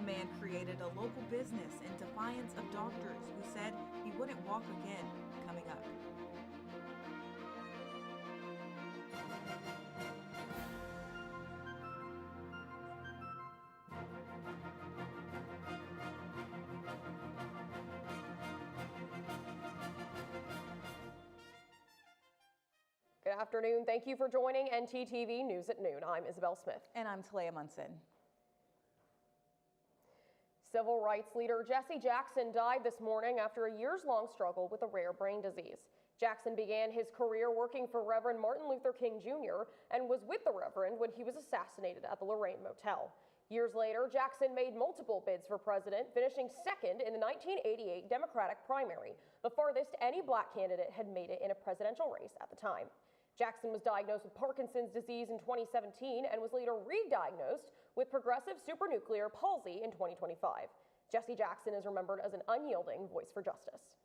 man created a local business in defiance of doctors who said he wouldn't walk again. Coming up. Good afternoon. Thank you for joining NTTV News at Noon. I'm Isabel Smith. And I'm Talia Munson. Civil rights leader Jesse Jackson died this morning after a years-long struggle with a rare brain disease. Jackson began his career working for Reverend Martin Luther King Jr. and was with the Reverend when he was assassinated at the Lorraine Motel. Years later, Jackson made multiple bids for president, finishing second in the 1988 Democratic primary, the farthest any black candidate had made it in a presidential race at the time. Jackson was diagnosed with Parkinson's disease in 2017 and was later re-diagnosed with progressive supranuclear palsy in 2025. Jesse Jackson is remembered as an unyielding voice for justice.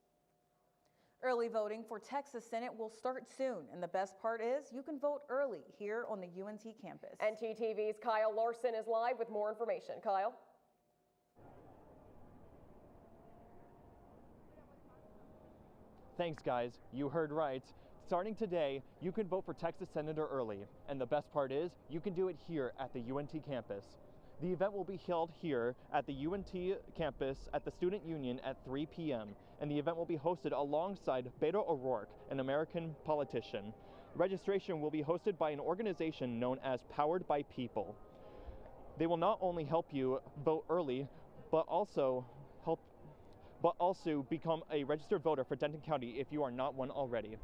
Early voting for Texas Senate will start soon, and the best part is you can vote early here on the UNT campus. NTTV's Kyle Larson is live with more information. Kyle? Thanks, guys. You heard right. Starting today, you can vote for Texas Senator early, and the best part is you can do it here at the UNT campus. The event will be held here at the UNT campus at the Student Union at 3 p.m., and the event will be hosted alongside Beto O'Rourke, an American politician. Registration will be hosted by an organization known as Powered by People. They will not only help you vote early, but also become a registered voter for Denton County if you are not one already.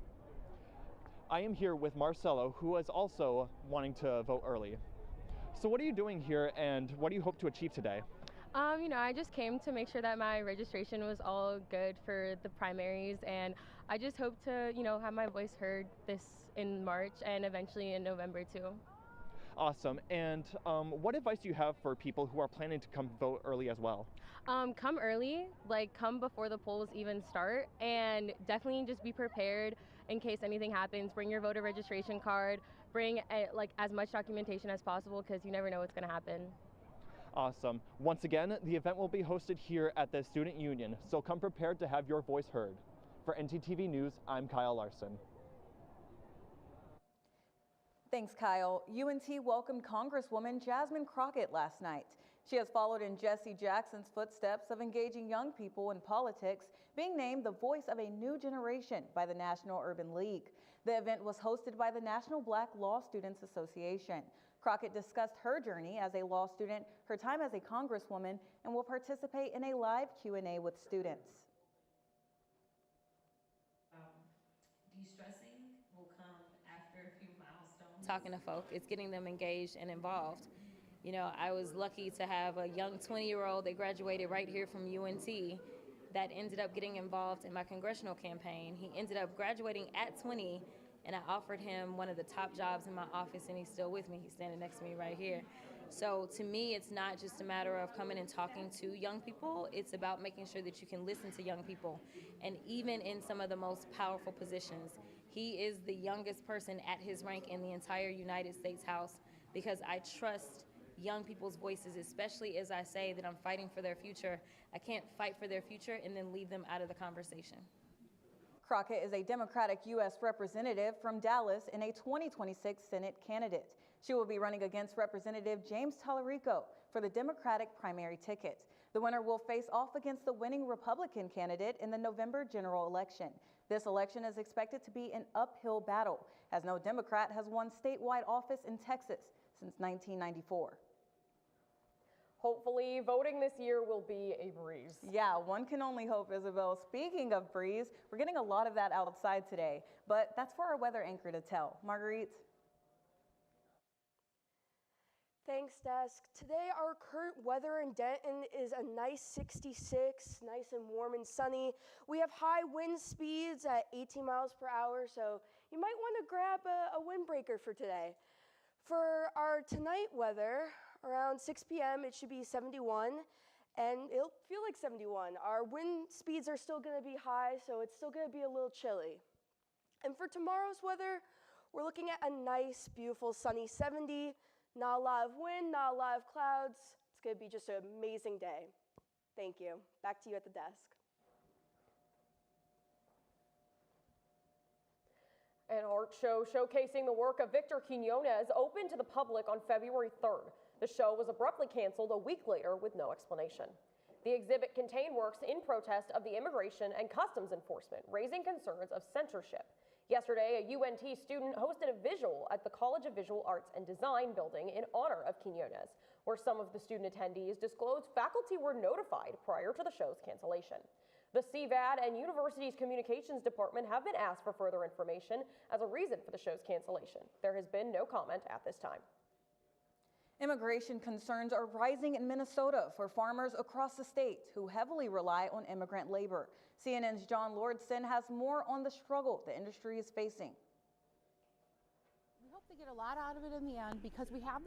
I am here with Marcelo, who is also wanting to vote early. So what are you doing here, and what do you hope to achieve today? I just came to make sure that my registration was all good for the primaries, and I just hope to, have my voice heard this in March and eventually in November too. Awesome. And what advice do you have for people who are planning to come vote early as well? Come early, come before the polls even start, and definitely just be prepared in case anything happens. Bring your voter registration card, bring as much documentation as possible because you never know what's going to happen. Awesome. Once again, the event will be hosted here at the Student Union, so come prepared to have your voice heard. For NTTV News, I'm Kyle Larson. Thanks, Kyle. UNT welcomed Congresswoman Jasmine Crockett last night. She has followed in Jesse Jackson's footsteps of engaging young people in politics, being named the voice of a new generation by the National Urban League. The event was hosted by the National Black Law Students Association. Crockett discussed her journey as a law student, her time as a congresswoman, and will participate in a live Q&A with students. De-stressing will come after a few milestones. Talking to folk, it's getting them engaged and involved. I was lucky to have a young 20-year-old that graduated right here from UNT that ended up getting involved in my congressional campaign. He ended up graduating at 20, and I offered him one of the top jobs in my office, and he's still with me. He's standing next to me right here. So to me, it's not just a matter of coming and talking to young people. It's about making sure that you can listen to young people. And even in some of the most powerful positions, he is the youngest person at his rank in the entire United States House, because I trust young people's voices, especially as I say that I'm fighting for their future. I can't fight for their future and then leave them out of the conversation. Crockett is a Democratic U.S. representative from Dallas and a 2026 Senate candidate. She will be running against Representative James Tallarico for the Democratic primary ticket. The winner will face off against the winning Republican candidate in the November general election. This election is expected to be an uphill battle, as no Democrat has won statewide office in Texas since 1994. Hopefully, voting this year will be a breeze. Yeah, one can only hope, Isabel. Speaking of breeze, we're getting a lot of that outside today, but that's for our weather anchor to tell. Marguerite? Thanks, Desk. Today, our current weather in Denton is a nice 66, nice and warm and sunny. We have high wind speeds at 18 miles per hour, so you might want to grab a windbreaker for today. For our tonight weather, around 6 p.m., it should be 71, and it'll feel like 71. Our wind speeds are still going to be high, so it's still going to be a little chilly. And for tomorrow's weather, we're looking at a nice, beautiful, sunny 70, not a lot of wind, not a lot of clouds, It's going to be just an amazing day. Thank you. Back to you at the desk. An art show showcasing the work of Victor Quiñones opened to the public on February 3rd. The show was abruptly canceled a week later with no explanation. The exhibit contained works in protest of the Immigration and Customs Enforcement, raising concerns of censorship. Yesterday, a UNT student hosted a visual at the College of Visual Arts and Design building in honor of Quiñones, where some of the student attendees disclosed faculty were notified prior to the show's cancellation. The CVAD and university's communications department have been asked for further information as a reason for the show's cancellation. There has been no comment at this time. Immigration concerns are rising in Minnesota for farmers across the state who heavily rely on immigrant labor. CNN's John Lordson has more on the struggle the industry is facing. We hope to get a lot out of it in the end because we have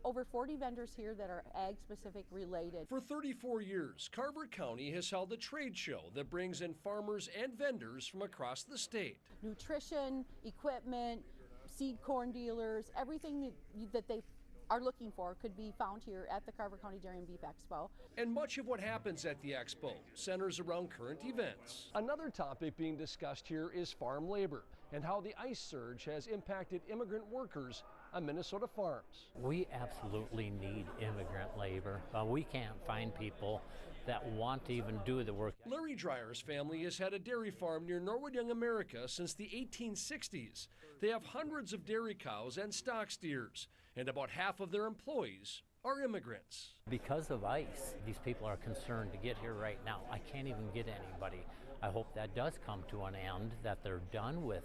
over 40 vendors here that are ag specific related. For 34 years, Carver County has held a trade show that brings in farmers and vendors from across the state. Nutrition, equipment, seed corn dealers, everything that they are looking for could be found here at the Carver County Dairy and Beef Expo. And much of what happens at the expo centers around current events. Another topic being discussed here is farm labor and how the ICE surge has impacted immigrant workers on Minnesota farms. We absolutely need immigrant labor. We can't find people that want to even do the work. Larry Dreyer's family has had a dairy farm near Norwood Young, America since the 1860s. They have hundreds of dairy cows and stock steers, and about half of their employees are immigrants. Because of ICE, these people are concerned to get here right now. I can't even get anybody. I hope that does come to an end, that they're done with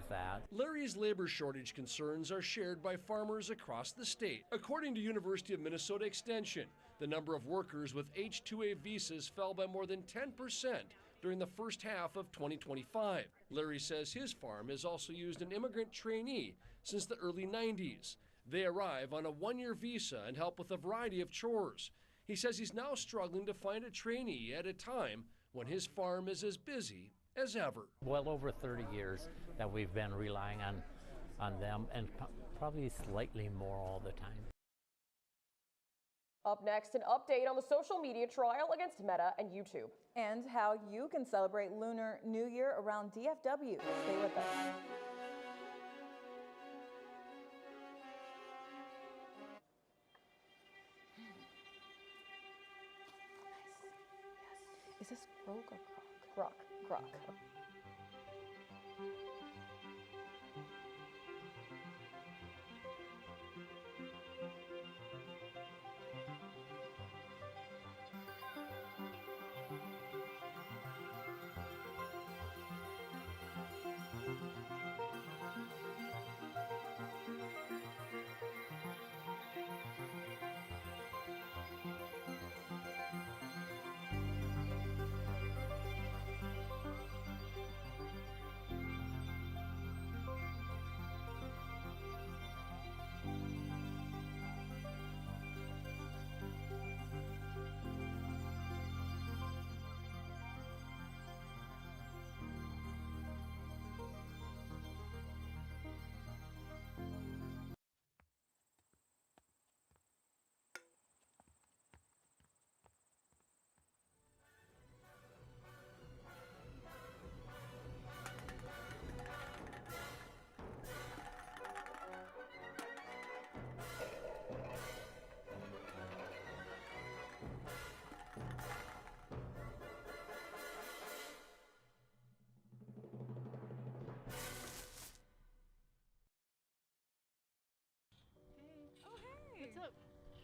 that. Larry's labor shortage concerns are shared by farmers across the state. According to University of Minnesota Extension, the number of workers with H-2A visas fell by more than 10% during the first half of 2025. Larry says his farm has also used an immigrant trainee since the early 90s. They arrive on a one-year visa and help with a variety of chores. He says he's now struggling to find a trainee at a time when his farm is as busy as ever. Well over 30 years that we've been relying on them, and probably slightly more all the time. Up next, an update on the social media trial against Meta and YouTube. And how you can celebrate Lunar New Year around DFW. Stay with us. Is this Rogue or Croc? Croc. What's up?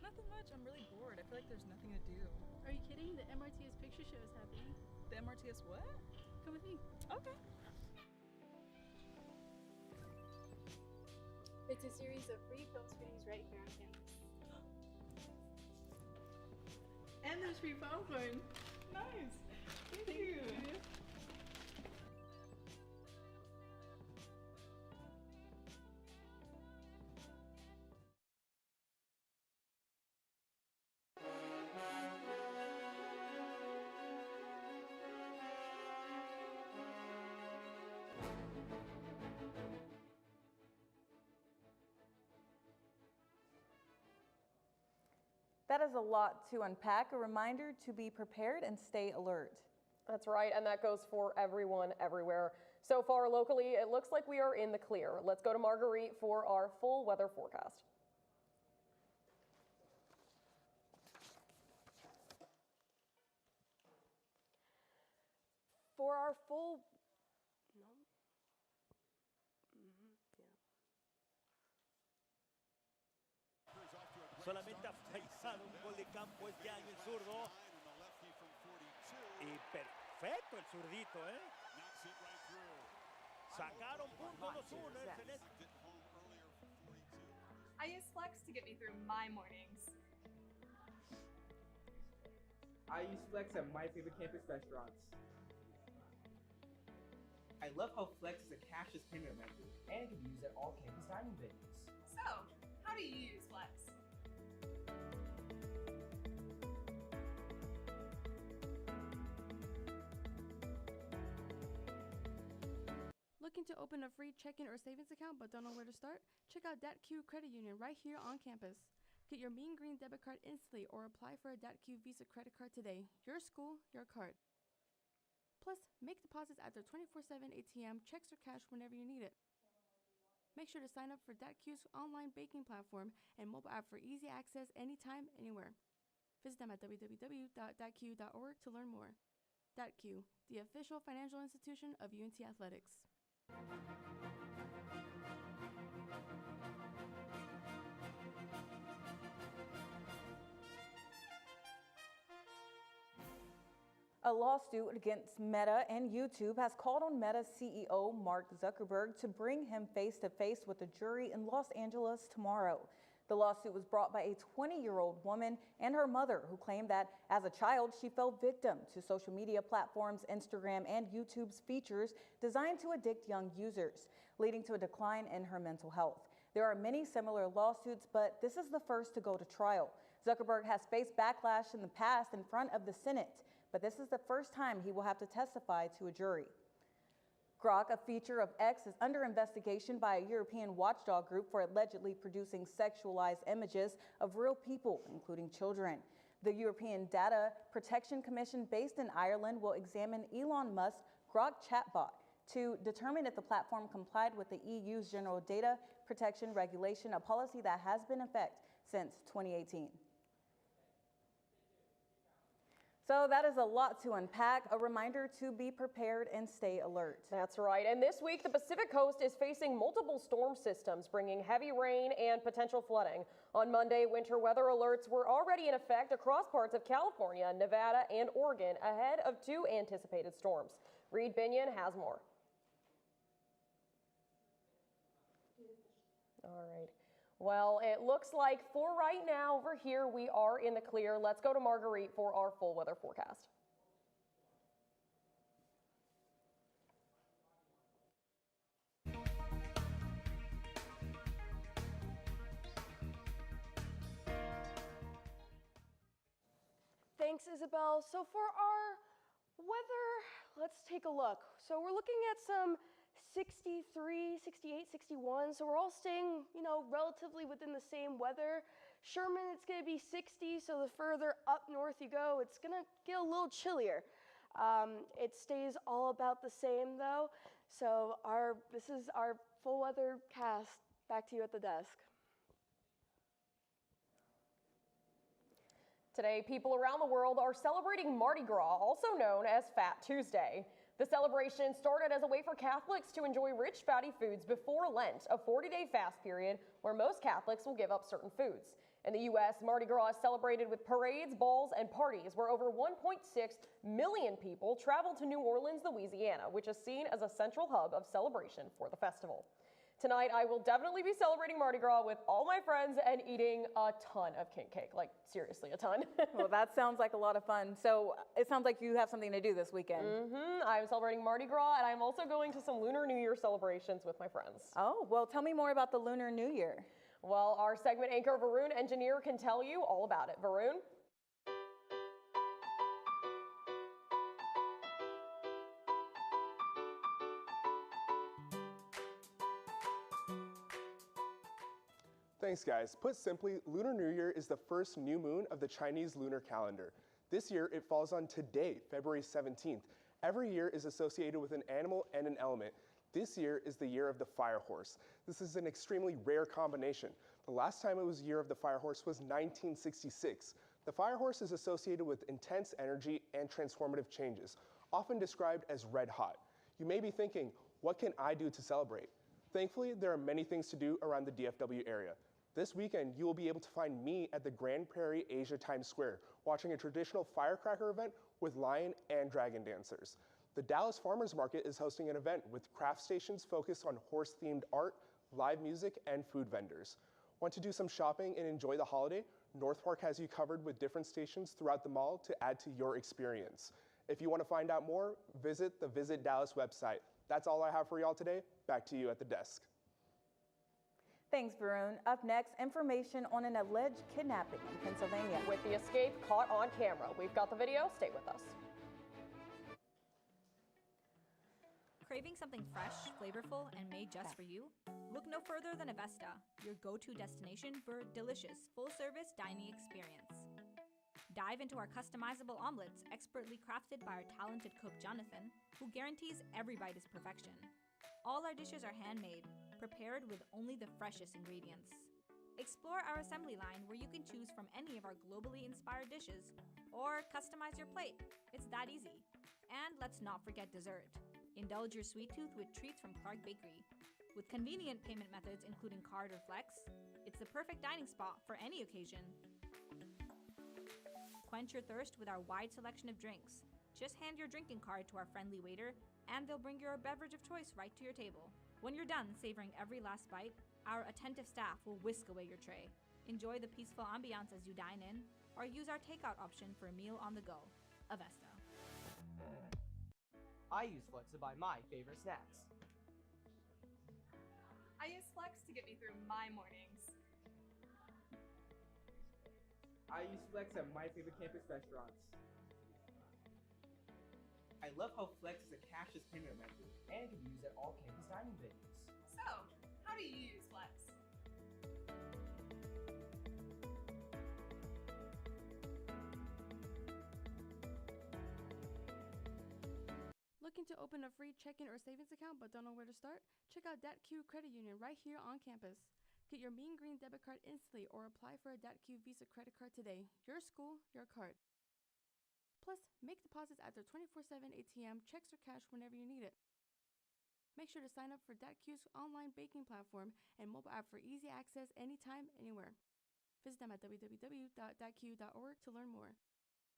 Nothing much. I'm really bored. I feel like there's nothing to do. Are you kidding? The MRTS picture show is happening. The MRTS what? Come with me. Okay. It's a series of free film screenings right here on campus. And there's free popcorn. Nice. Thank you. That is a lot to unpack. A reminder to be prepared and stay alert. That's right, and that goes for everyone everywhere. So far locally, it looks like we are in the clear. Let's go to Marguerite for our full weather forecast. For our full, Solamente ha paisado un gol de campo este año el zurdo. Y perfecto el zurdito, ¿eh? Sacaron puntos los Sooners en este. I use Flex to get me through my mornings. I use Flex at my favorite campus restaurants. I love how Flex is a cashless payment method and can be used at all campus dining venues. So, how do you use Flex? Looking to open a free checking or savings account but don't know where to start? Check out DebtQ Credit Union right here on campus. Get your Mean Green debit card instantly or apply for a DebtQ Visa credit card today. Your school, your card. Plus, make deposits at their 24/7 ATM, checks or cash whenever you need it. Make sure to sign up for DebtQ's online banking platform and mobile app for easy access anytime, anywhere. Visit them at www.debtq.org to learn more. DebtQ, the official financial institution of UNT Athletics. A lawsuit against Meta and YouTube has called on Meta's CEO, Mark Zuckerberg, to bring him face-to-face with a jury in Los Angeles tomorrow. The lawsuit was brought by a 20-year-old woman and her mother who claimed that as a child she fell victim to social media platforms Instagram and YouTube's features designed to addict young users, leading to a decline in her mental health. There are many similar lawsuits, but this is the first to go to trial. Zuckerberg has faced backlash in the past in front of the Senate, but this is the first time he will have to testify to a jury. Grok, a feature of X, is under investigation by a European watchdog group for allegedly producing sexualized images of real people, including children. The European Data Protection Commission, based in Ireland, will examine Elon Musk's Grok chatbot to determine if the platform complied with the EU's General Data Protection Regulation, a policy that has been in effect since 2018. So that is a lot to unpack. A reminder to be prepared and stay alert. That's right. And this week, the Pacific Coast is facing multiple storm systems, bringing heavy rain and potential flooding. On Monday, winter weather alerts were already in effect across parts of California, Nevada, and Oregon ahead of two anticipated storms. Reed Binion has more. All right. Well, it looks like for right now over here, we are in the clear. Let's go to Marguerite for our full weather forecast. Thanks, Isabel. So for our weather, let's take a look. So we're looking at some 63, 68, 61. So we're all staying, relatively within the same weather. Sherman, it's going to be 60. So the further up north you go, it's going to get a little chillier. It stays all about the same though. So this is our full weather cast. Back to you at the desk. Today, people around the world are celebrating Mardi Gras, also known as Fat Tuesday. The celebration started as a way for Catholics to enjoy rich, fatty foods before Lent, a 40-day fast period where most Catholics will give up certain foods. In the U.S., Mardi Gras is celebrated with parades, balls, and parties where over 1.6 million people travel to New Orleans, Louisiana, which is seen as a central hub of celebration for the festival. Tonight, I will definitely be celebrating Mardi Gras with all my friends and eating a ton of king cake, like seriously a ton. Well, that sounds like a lot of fun. So it sounds like you have something to do this weekend. I'm celebrating Mardi Gras, and I'm also going to some Lunar New Year celebrations with my friends. Oh, well, tell me more about the Lunar New Year. Well, our segment anchor, Varun Engineer, can tell you all about it. Varun? Thanks, guys. Put simply, Lunar New Year is the first new moon of the Chinese lunar calendar. This year, it falls on today, February 17th. Every year is associated with an animal and an element. This year is the year of the fire horse. This is an extremely rare combination. The last time it was year of the fire horse was 1966. The fire horse is associated with intense energy and transformative changes, often described as red hot. You may be thinking, what can I do to celebrate? Thankfully, there are many things to do around the DFW area. This weekend, you will be able to find me at the Grand Prairie Asia Times Square, watching a traditional firecracker event with lion and dragon dancers. The Dallas Farmers Market is hosting an event with craft stations focused on horse-themed art, live music, and food vendors. Want to do some shopping and enjoy the holiday? North Park has you covered with different stations throughout the mall to add to your experience. If you want to find out more, visit the Visit Dallas website. That's all I have for y'all today. Back to you at the desk. Thanks, Varun. Up next, information on an alleged kidnapping in Pennsylvania. With the escape caught on camera. We've got the video. Stay with us. Craving something fresh, flavorful, and made just for you? Look no further than Avesta, your go-to destination for a delicious, full-service dining experience. Dive into our customizable omelets, expertly crafted by our talented cook Jonathan, who guarantees every bite is perfection. All our dishes are handmade, prepared with only the freshest ingredients. Explore our assembly line where you can choose from any of our globally inspired dishes, or customize your plate. It's that easy. And let's not forget dessert. Indulge your sweet tooth with treats from Clark Bakery. With convenient payment methods including card or flex, it's the perfect dining spot for any occasion. Quench your thirst with our wide selection of drinks. Just hand your drinking card to our friendly waiter, and they'll bring your beverage of choice right to your table. When you're done savoring every last bite, our attentive staff will whisk away your tray. Enjoy the peaceful ambiance as you dine in, or use our takeout option for a meal on the go. Avesta. I use Flex to buy my favorite snacks. I use Flex to get me through my mornings. I use Flex at my favorite campus restaurants. I love how Flex is a cashless payment method and can be used at all campus dining venues. So, how do you use Flex? Looking to open a free checking or savings account but don't know where to start? Check out DebtQ Credit Union right here on campus. Get your mean green debit card instantly or apply for a DebtQ Visa credit card today. Your school, your card. Plus, make deposits at their 24/7 ATM, checks or cash whenever you need it. Make sure to sign up for DebtQ's online banking platform and mobile app for easy access anytime, anywhere. Visit them at www.debtq.org to learn more.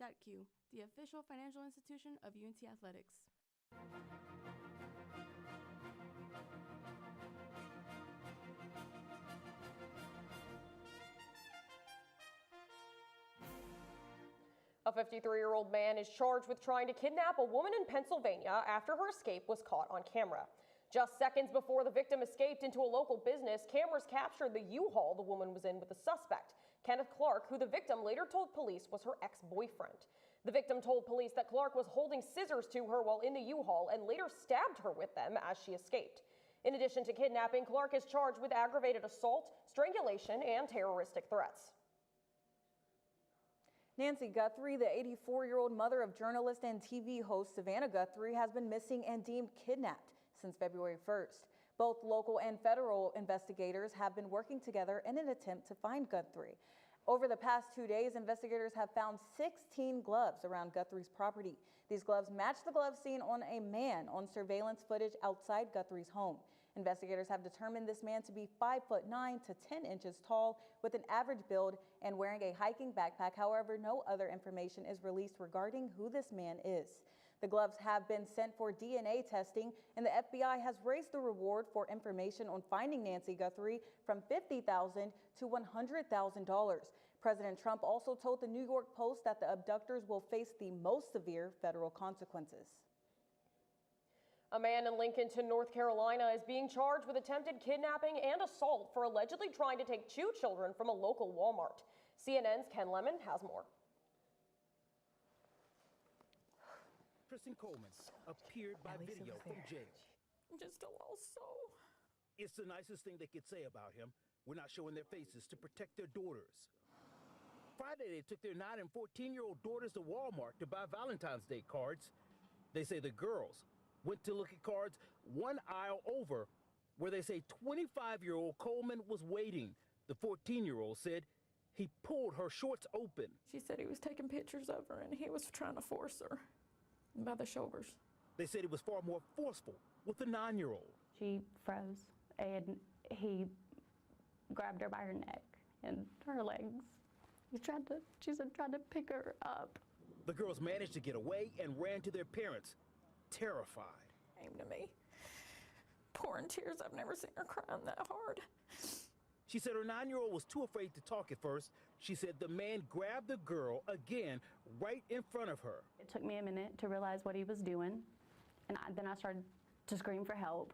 DebtQ, the official financial institution of UNT Athletics. A 53-year-old man is charged with trying to kidnap a woman in Pennsylvania after her escape was caught on camera. Just seconds before the victim escaped into a local business, cameras captured the U-Haul the woman was in with the suspect, Kenneth Clark, who the victim later told police was her ex-boyfriend. The victim told police that Clark was holding scissors to her while in the U-Haul and later stabbed her with them as she escaped. In addition to kidnapping, Clark is charged with aggravated assault, strangulation, and terroristic threats. Nancy Guthrie, the 84-year-old mother of journalist and TV host Savannah Guthrie, has been missing and deemed kidnapped since February 1st. Both local and federal investigators have been working together in an attempt to find Guthrie. Over the past 2 days, investigators have found 16 gloves around Guthrie's property. These gloves match the gloves seen on a man on surveillance footage outside Guthrie's home. Investigators have determined this man to be 5'9" to 10 inches tall with an average build and wearing a hiking backpack. However, no other information is released regarding who this man is. The gloves have been sent for DNA testing, and the FBI has raised the reward for information on finding Nancy Guthrie from $50,000 to $100,000. President Trump also told the New York Post that the abductors will face the most severe federal consequences. A man in Lincolnton, North Carolina is being charged with attempted kidnapping and assault for allegedly trying to take 2 children from a local Walmart. CNN's Ken Lemon has more. Kristen Coleman appeared by video from jail. Just a little soul. It's the nicest thing they could say about him. We're not showing their faces to protect their daughters. Friday, they took their 9 and 14-year-old daughters to Walmart to buy Valentine's Day cards. They say the girls went to look at cards one aisle over, where they say 25-year-old Coleman was waiting. The 14-year-old said he pulled her shorts open. She said he was taking pictures of her and he was trying to force her by the shoulders. They said he was far more forceful with the 9-year-old. She froze and he grabbed her by her neck and her legs. She said tried to pick her up. The girls managed to get away and ran to their parents, terrified. Came to me, pouring tears. I've never seen her crying that hard. She said her 9-year-old was too afraid to talk at first. She said the man grabbed the girl again right in front of her. It took me a minute to realize what he was doing, and then I started to scream for help.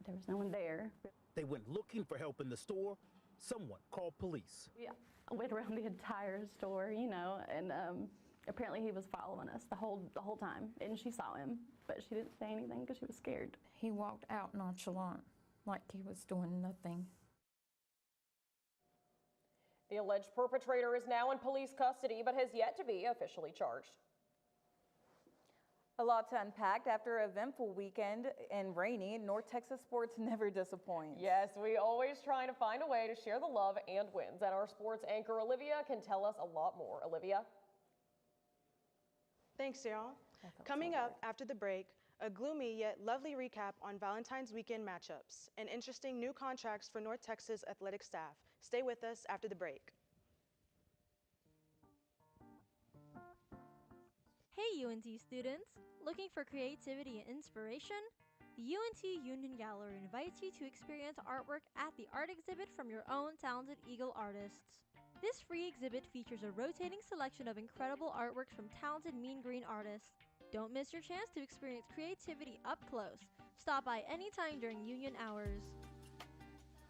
There was no one there. They went looking for help in the store. Someone called police. Yeah, I went around the entire store, you know, and apparently he was following us the whole time, and she saw him, but she didn't say anything because she was scared. He walked out nonchalant, like he was doing nothing. The alleged perpetrator is now in police custody but has yet to be officially charged. A lot to unpack after an eventful weekend and rainy. North Texas sports never disappoint. Yes, we always try to find a way to share the love and wins, and our sports anchor Olivia can tell us a lot more. Olivia? Thanks, Daryl. Coming up after the break, a gloomy yet lovely recap on Valentine's weekend matchups and interesting new contracts for North Texas athletic staff. Stay with us after the break. Hey UNT students! Looking for creativity and inspiration? The UNT Union Gallery invites you to experience artwork at the art exhibit from your own talented Eagle artists. This free exhibit features a rotating selection of incredible artworks from talented Mean Green artists. Don't miss your chance to experience creativity up close. Stop by anytime during union hours.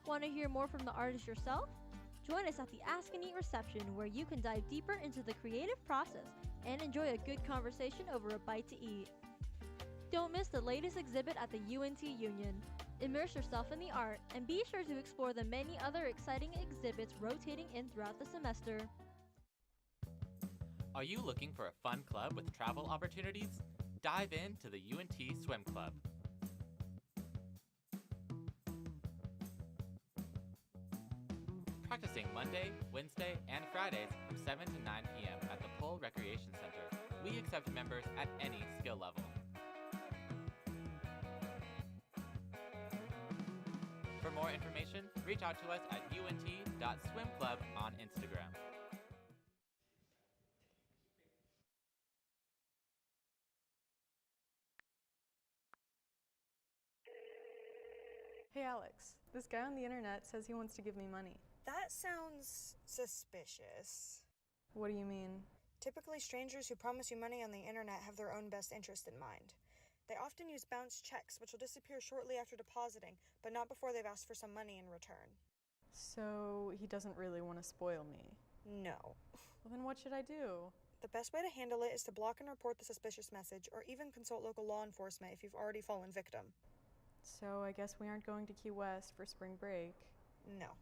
Want to hear more from the artist yourself? Join us at the Ask and Eat reception, where you can dive deeper into the creative process and enjoy a good conversation over a bite to eat. Don't miss the latest exhibit at the UNT Union. Immerse yourself in the art and be sure to explore the many other exciting exhibits rotating in throughout the semester. Are you looking for a fun club with travel opportunities? Dive into the UNT Swim Club. Practicing Monday, Wednesday, and Fridays from 7 to 9 p.m. at the Pole Recreation Center. We accept members at any skill level. For more information, reach out to us at unt.swimclub on Instagram. Hey Alex, this guy on the internet says he wants to give me money. That sounds suspicious. What do you mean? Typically, strangers who promise you money on the internet have their own best interest in mind. They often use bounce checks, which will disappear shortly after depositing, but not before they've asked for some money in return. So he doesn't really want to spoil me? No. Well, then what should I do? The best way to handle it is to block and report the suspicious message, or even consult local law enforcement if you've already fallen victim. So I guess we aren't going to Key West for spring break? No.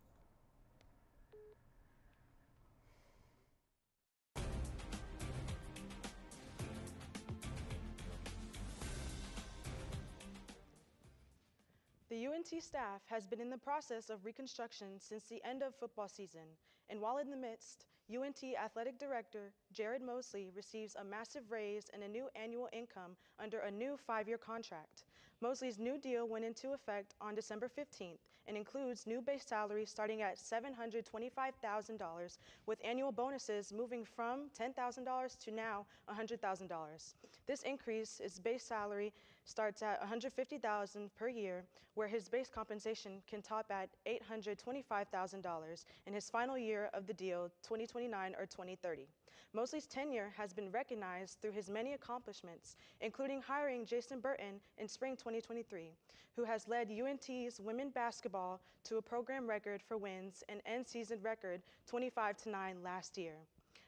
The UNT staff has been in the process of reconstruction since the end of football season, and while in the midst, UNT Athletic Director Jared Mosley receives a massive raise and a new annual income under a new 5-year contract. Mosley's new deal went into effect on December 15th and includes new base salary starting at $725,000, with annual bonuses moving from $10,000 to now $100,000. This increase, his base salary starts at $150,000 per year, where his base compensation can top at $825,000 in his final year of the deal, 2029 or 2030. Mosley's tenure has been recognized through his many accomplishments, including hiring Jason Burton in spring 2023, who has led UNT's women basketball to a program record for wins and end season record 25-9 last year.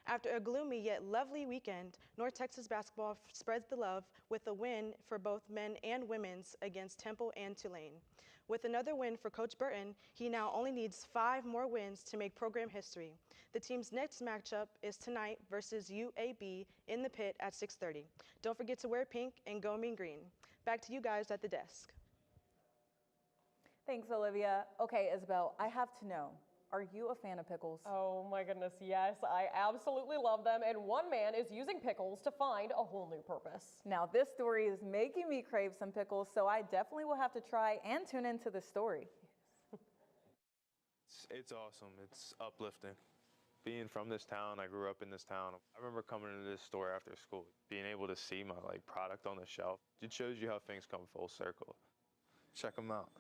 After a gloomy yet lovely weekend, North Texas basketball spreads the love with a win for both men and women's against Temple and Tulane. With another win for Coach Burton, he now only needs 5 more wins to make program history. The team's next matchup is tonight versus UAB in the pit at 6:30. Don't forget to wear pink and go mean green. Back to you guys at the desk. Thanks, Olivia. Okay, Isabel, I have to know, are you a fan of pickles? Oh my goodness, yes, I absolutely love them, and one man is using pickles to find a whole new purpose. Now, this story is making me crave some pickles, so I definitely will have to try and tune into the story. It's awesome. It's uplifting. Being from this town, I grew up in this town. I remember coming into this store after school, being able to see my product on the shelf. It shows you how things come full circle. Check them out.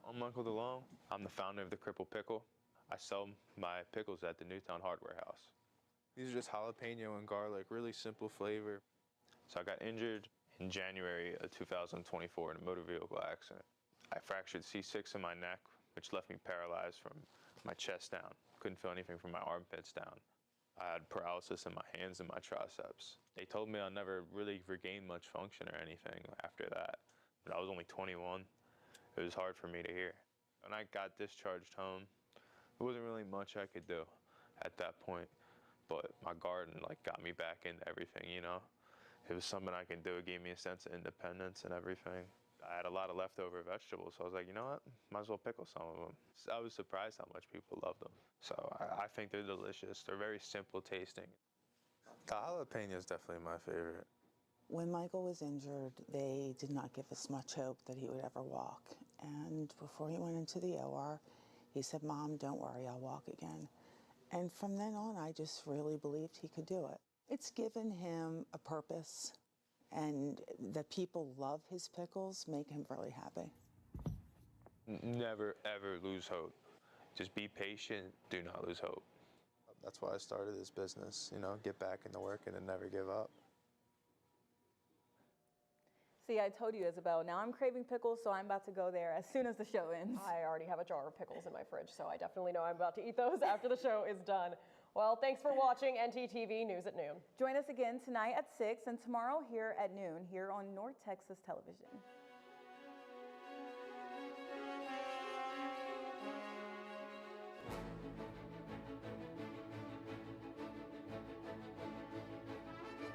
I'm Uncle DeLong. I'm the founder of the Cripple Pickle. I sell my pickles at the Newtown Hardware House. These are just jalapeno and garlic, really simple flavor. So I got injured in January of 2024 in a motor vehicle accident. I fractured C6 in my neck, which left me paralyzed from my chest down. Couldn't feel anything from my armpits down. I had paralysis in my hands and my triceps. They told me I'll never really regain much function or anything after that. But I was only 21. It was hard for me to hear. When I got discharged home, there wasn't really much I could do at that point. But my garden got me back into everything, you know? It was something I could do. It gave me a sense of independence and everything. I had a lot of leftover vegetables, so I was like, you know what? Might as well pickle some of them. I was surprised how much people loved them. So I think they're delicious. They're very simple tasting. The jalapeno is definitely my favorite. When Michael was injured, they did not give us much hope that he would ever walk. And before he went into the OR, he said, "Mom, don't worry, I'll walk again." And from then on, I just really believed he could do it. It's given him a purpose, and that people love his pickles make him really happy. Never, ever lose hope. Just be patient, do not lose hope. That's why I started this business, you know, get back into work and never give up. See, I told you, Isabel, now I'm craving pickles, so I'm about to go there as soon as the show ends. I already have a jar of pickles in my fridge, so I definitely know I'm about to eat those after the show is done. Well, thanks for watching NTTV News at Noon. Join us again tonight at 6 and tomorrow here at noon here on North Texas Television.